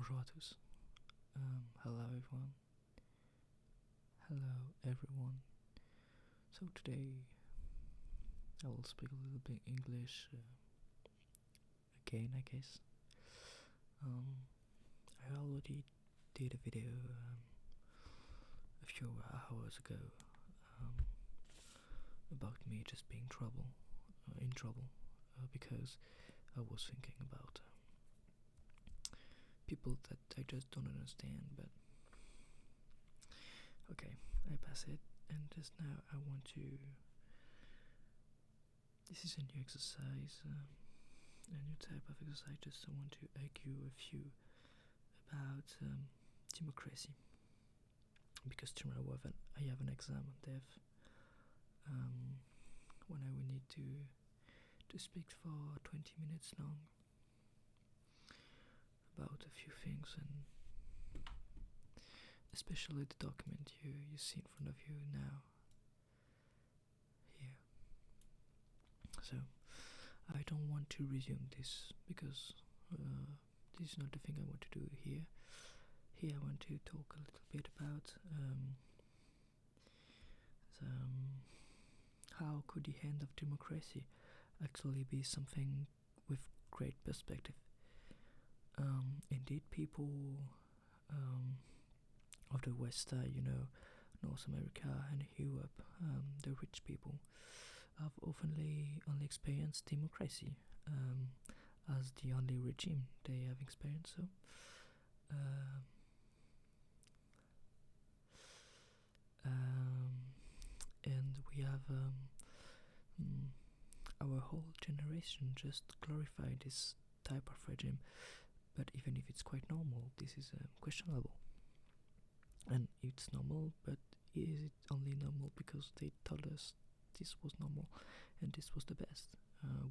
Bonjour à tous. Hello everyone. Hello everyone. So today I will speak a little bit English again, I guess. I already did a video a few hours ago about me just being in trouble, because I was thinking about people that I just don't understand, but okay, I pass it, and just now I want to. This is a new exercise, a new type of exercise. Just I want to argue a few about democracy, because tomorrow I have an exam on dev, when I will need to speak for 20 minutes long about a few things, and especially the document you see in front of you now here. So I don't want to resume this because this is not the thing I want to do here. Here I want to talk a little bit about how could the end of democracy actually be something with great perspective. Indeed, people of the West side, North America and Europe, the rich people, have oftenly only experienced democracy as the only regime they have experienced. So, and we have our whole generation just glorify this type of regime, but even if it's quite normal, this is questionable. And it's normal, but is it only normal because they told us this was normal and this was the best?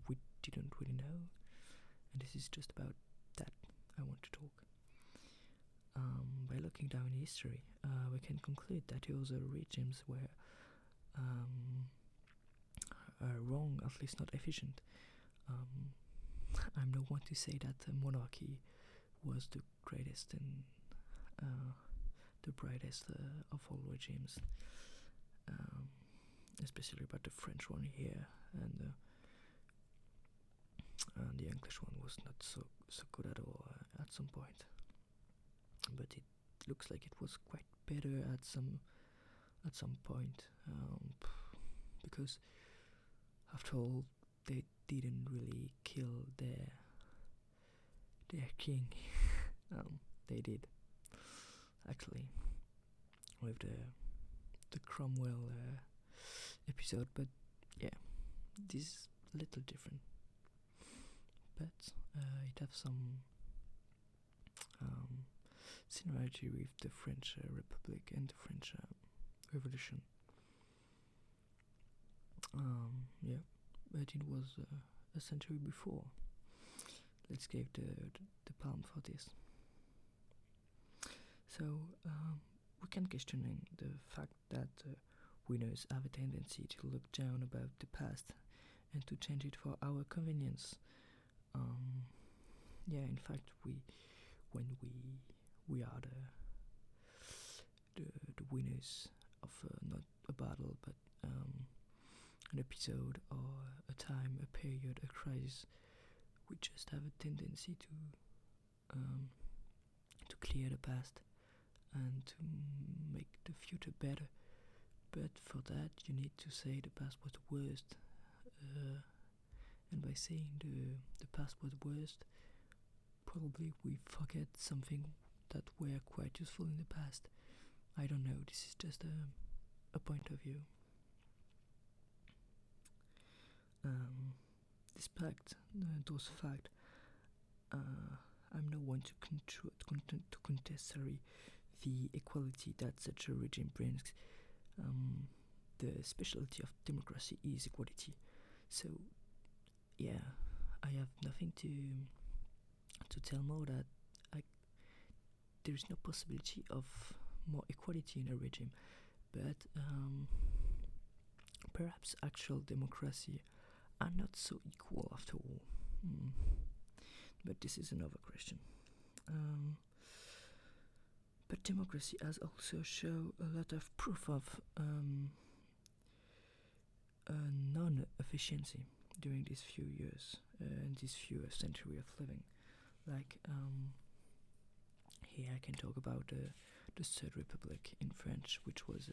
We didn't really know, and this is just about that I want to talk. By looking down in history, we can conclude that other regimes were wrong, at least not efficient. I'm no one to say that monarchy was the greatest and the brightest of all regimes, especially about the French one here, and the English one was not so good at all at some point. But it looks like it was quite better at some point, because after all, they didn't really kill their king. They did, actually, with the Cromwell episode, but yeah, this is a little different. But it has some similarity with the French Republic and the French Revolution. Yeah, but it was a century before. Let's give the palm for this. So we can questioning the fact that winners have a tendency to look down about the past and to change it for our convenience. Yeah, in fact, when we are the winners of not a battle, but an episode or a time, a period, a crisis, we just have a tendency to clear the past and to make the future better. But for that, you need to say the past was the worst. And by saying the past was the worst, probably we forget something that were quite useful in the past. I don't know, this is just a point of view. Despite those facts, I'm no one to contest the equality that such a regime brings. The specialty of democracy is equality. So, yeah, I have nothing to tell more that there is no possibility of more equality in a regime, but perhaps actual democracy are not so equal after all. But this is another question. But democracy has also shown a lot of proof of non-efficiency during these few years and this few century of living. Like here I can talk about the Third Republic in French, which was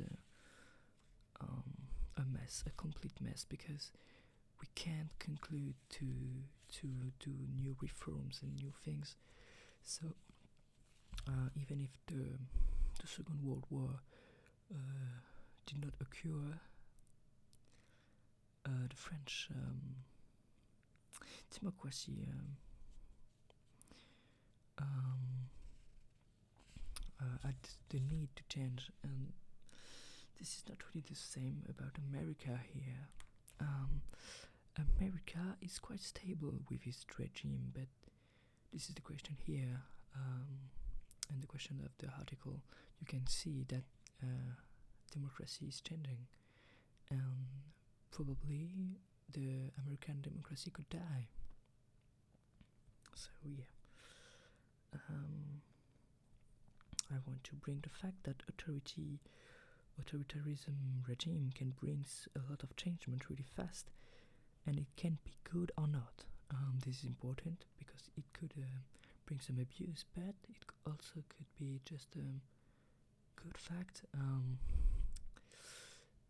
a mess, a complete mess, because we can't conclude to do new reforms and new things. So even if the Second World War did not occur, the French democracy had the need to change, and this is not really the same about America here. America is quite stable with its regime, but this is the question here, and the question of the article. You can see that democracy is changing, and probably the American democracy could die. So yeah, I want to bring the fact that authoritarianism regime can bring a lot of changement really fast, and it can be good or not. This is important because it could bring some abuse, but it also could be just a good fact.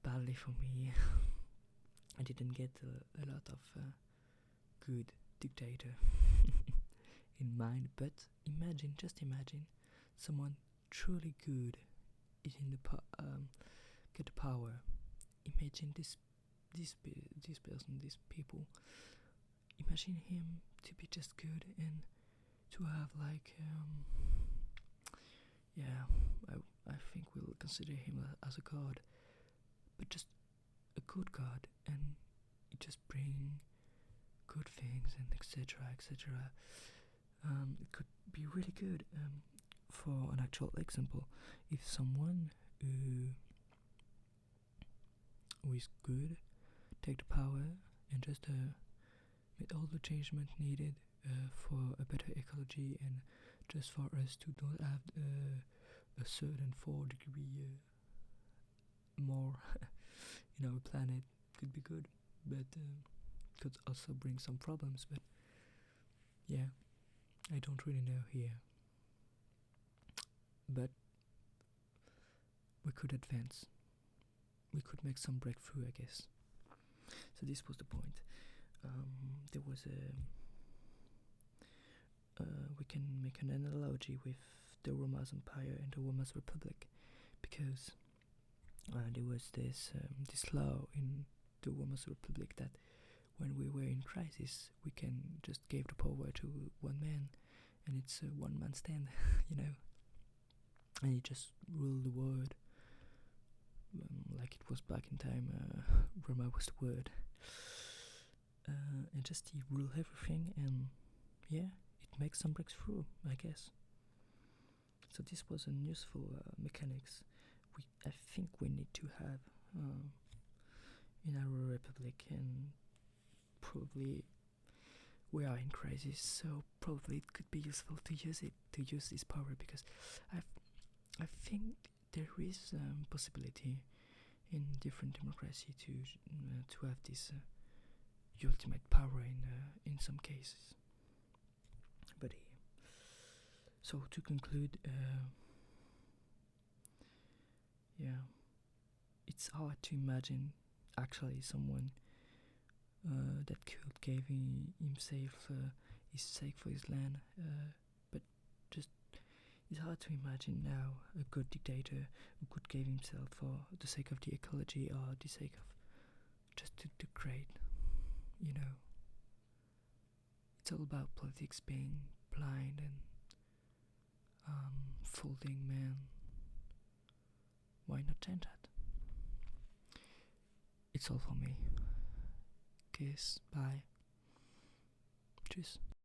Badly for me, I didn't get a lot of good dictator in mind, but just imagine someone truly good is in the get the power. Imagine this person, these people. Imagine him to be just good and to have like I think we'll consider him as a god, but just a good god, and it just bring good things and etc. It could be really good. For an actual example, if someone who is good take the power and just make all the changement needed for a better ecology, and just for us to not have a certain 4 degree more in our planet, could be good, but could also bring some problems. But yeah, I don't really know here, but we could advance, we could make some breakthrough, I guess. So this was the point. There was we can make an analogy with the Roman Empire and the Roman Republic, because there was this law in the Roman Republic that when we were in crisis, we can just give the power to one man, and it's a one-man stand, and he just ruled the world, like it was back in time. Roma was the word, and just he ruled everything, and yeah, it makes some breakthrough, I guess. So this was an useful mechanics I think we need to have in our republic, and probably we are in crisis, so probably it could be useful to use this power, because I think there is possibility in different democracy to have this ultimate power in some cases. But so to conclude, it's hard to imagine actually someone that could give himself his sake for his land, but just it's hard to imagine now a good dictator who could give himself for the sake of the ecology, or the sake of just to degrade, It's all about politics being blind and folding man. Why not change that? It's all for me. Kiss, bye. Tschüss.